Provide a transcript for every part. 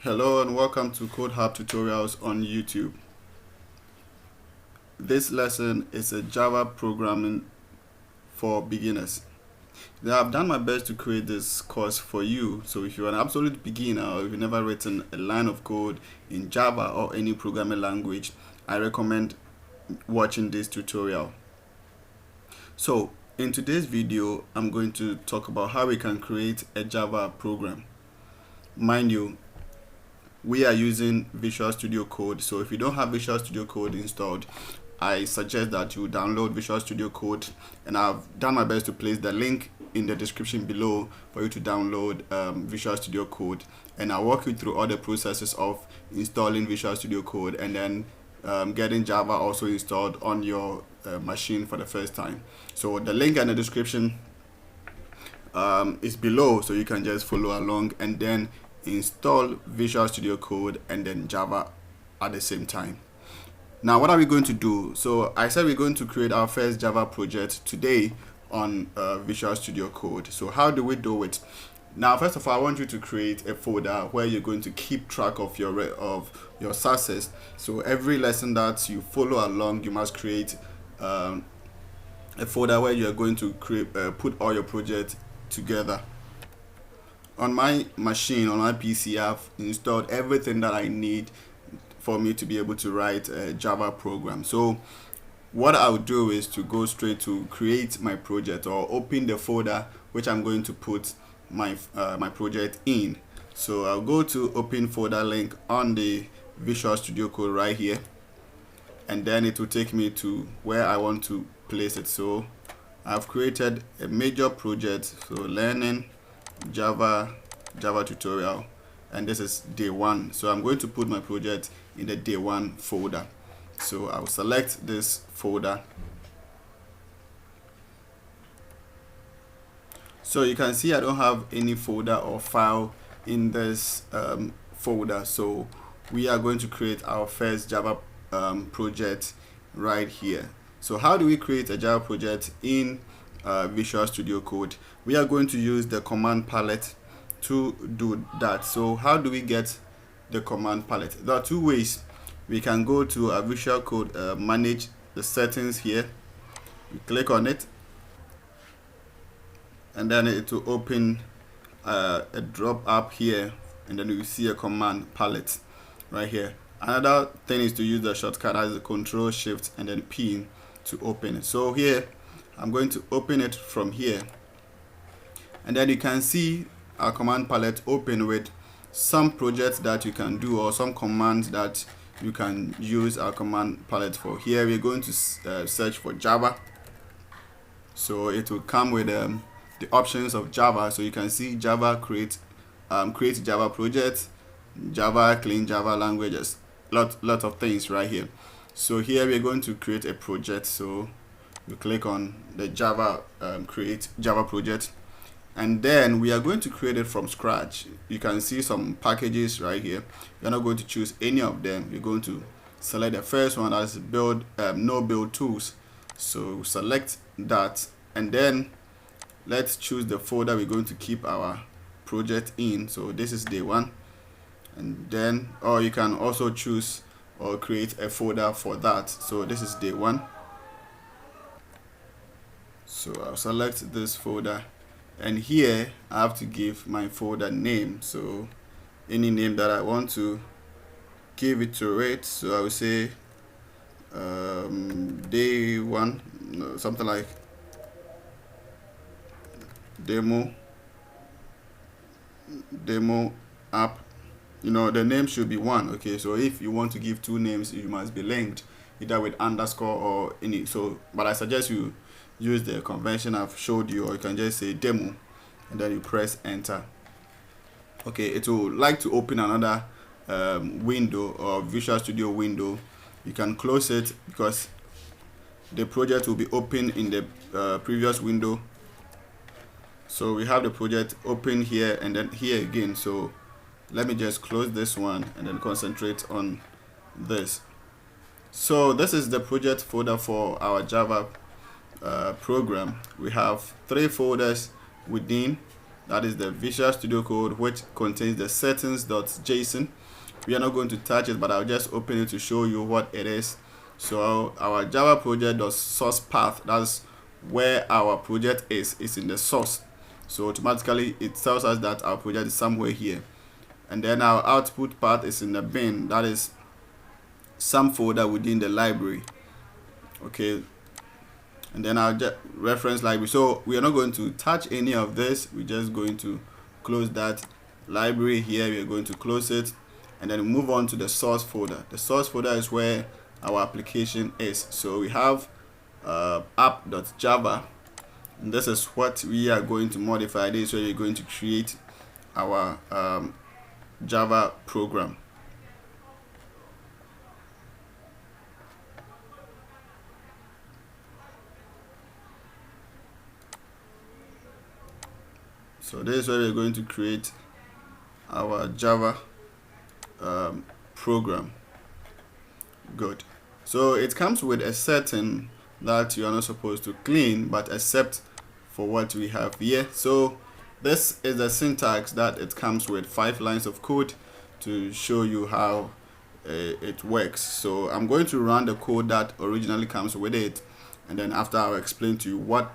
Hello and welcome to CodeHub tutorials on YouTube. This lesson is a Java programming for beginners. Now, I've done my best to create this course for you. So if you're an absolute beginner or if you've never written a line of code in Java or any programming language, I recommend watching this tutorial. So in today's video, I'm going to talk about how we can create a Java program. Mind you, we are using Visual Studio Code, so if you don't have Visual Studio Code installed, I suggest that you download Visual Studio Code, and I've done my best to place the link in the description below for you to download Visual Studio Code, and I'll walk you through all the processes of installing Visual Studio Code and then getting Java also installed on your machine for the first time. So the link in the description is below, so you can just follow along and then install Visual Studio Code and then Java at the same time. Now, what are we going to do? So I said we're going to create our first Java project today on Visual Studio Code. So how do we do it? Now, first of all, I want you to create a folder where you're going to keep track of your success. So every lesson that you follow along, you must create a folder where you're going to put all your projects together. On my machine, on my PC, I've installed everything that I need for me to be able to write a Java program. So what I'll do is to go straight to create my project or open the folder which I'm going to put my project in. So I'll go to open folder link on the Visual Studio Code right here, and then it will take me to where I want to place it. So I've created a major project, so learning Java tutorial, and this is day 1. So I'm going to put my project in the day 1 folder. So I'll select this folder. So you can see I don't have any folder or file in this folder. So we are going to create our first Java project right here. So how do we create a Java project in Visual Studio Code? We are going to use the command palette to do that. So how do we get the command palette? There are two ways. We can go to a Visual Code, manage the settings here. You click on it, and then it will open a drop up here, and then you see a command palette right here. Another thing is to use the shortcut as the Control Shift and then P to open it. So here I'm going to open it from here, and then you can see our command palette open with some projects that you can do or some commands that you can use our command palette for. Here we're going to search for Java, so it will come with the options of Java. So you can see Java create Java project, Java clean Java languages, lot of things right here. So here we're going to create a project. So we click on the Java create Java project, and then we are going to create it from scratch. You can see some packages right here. You're not going to choose any of them. You're going to select the first one as build no build tools. So select that, and then let's choose the folder we're going to keep our project in. So this is day 1, and then or you can also choose or create a folder for that. So this is day 1. So I'll select this folder, and here I have to give my folder name. So any name that I want to give it to it. So I will say day 1, something like demo app. The name should be 1. Okay, so if you want to give 2 names, you must be linked either with underscore or any. So but I suggest you use the convention I've showed you, or you can just say demo and then you press enter. Okay, it will like to open another window or Visual Studio window. You can close it because the project will be open in the previous window. So we have the project open here and then here again. So let me just close this one and then concentrate on this. So this is the project folder for our Java program. We have 3 folders within. That is the Visual Studio Code, which contains the settings.json. We are not going to touch it, but I'll just open it to show you what it is. So our Java project.source path, that's where our project is in the source. So automatically it tells us that our project is somewhere here. And then our output path is in the bin, that is some folder within the library. Okay, and then our reference library. So we are not going to touch any of this. We're just going to close that library here. We are going to close it, and then move on to the source folder. The source folder is where our application is. So we have app.java, and this is what we are going to modify. This is where we're going to create our Java program. So this is where we're going to create our Java program. Good. So it comes with a setting that you are not supposed to clean, but except for what we have here. So this is the syntax that it comes with, 5 lines of code to show you how it works. So I'm going to run the code that originally comes with it, and then after I'll explain to you what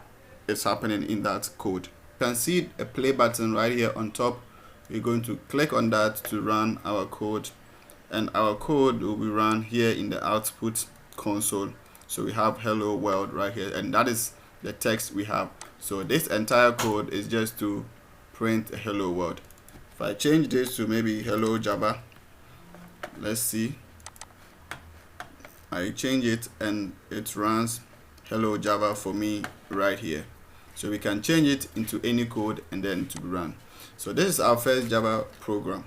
is happening in that code. You can see a play button right here on top. We're going to click on that to run our code, and our code will be run here in the output console. So we have hello world right here, and that is the text we have. So this entire code is just to print a hello world. If I change this to maybe hello Java, let's see, I change it and it runs hello Java for me right here. So we can change it into any code and then to run. So this is our first Java program.